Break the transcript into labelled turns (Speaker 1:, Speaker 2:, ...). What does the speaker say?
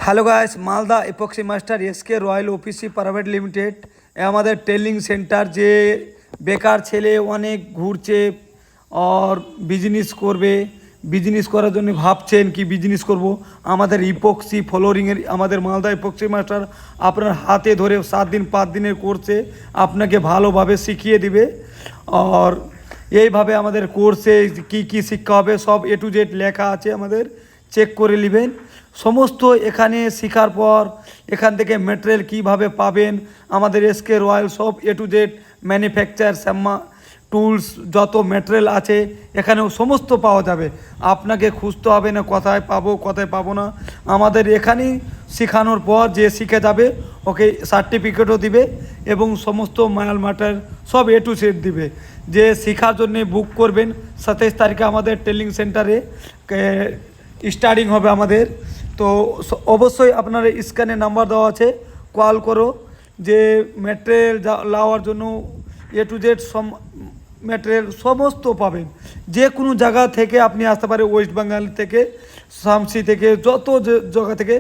Speaker 1: Hello guys, Malda epoxy master SK royal OPC private limited আমাদের training centre. যে বেকার ছেলে অনেক ঘুরছে আর বিজনেস করবে, বিজনেস করার জন্য ভাবছেন কি বিজনেস করব, আমাদের ইপক্সি ফ্লোরিংয়ের আমাদের মালদা এপক্সি মাস্টার আপনার হাতে ধরে 7 দিন 5 দিনের কোর্সে আপনাকে ভালোভাবে শিখিয়ে দিবে। আর এইভাবে আমাদের কোর্সে কি কি শিক্ষা হবে সব A to Z লেখা আছে, আমাদের চেক করে নেবেন সমস্ত। এখানে শেখার পর এখান থেকে মেটেরিয়াল কীভাবে পাবেন, আমাদের এসকে রয়্যাল সব A to Z manufacture Shyama tools যত মেটেরিয়াল আছে এখানেও সমস্ত পাওয়া যাবে। আপনাকে খুঁজতে হবে না কোথায় পাবো না, আমাদের এখানেই শেখানোর পর যে শিখে যাবে ওকে সার্টিফিকেটও দিবে এবং সমস্ত মাল ম্যাটেরিয়াল সব A to Z দিবে। যে শেখার জন্যে বুক করবেন 27 তারিখে আমাদের ট্রেনিং সেন্টারে স্টার্টিং হবে আমাদের। তো অবশ্যই আপনার স্ক্যানে নাম্বার দেওয়া আছে, কল করো। যে ম্যাটেরিয়াল লাওয়ার জন্য A to Z ম্যাটেরিয়াল সমস্ত পাবেন। যে কোনো জায়গা থেকে আপনি আসতে পারে, ওয়েস্ট বেঙ্গল থেকে, শামসি থেকে, যত জায়গা থেকে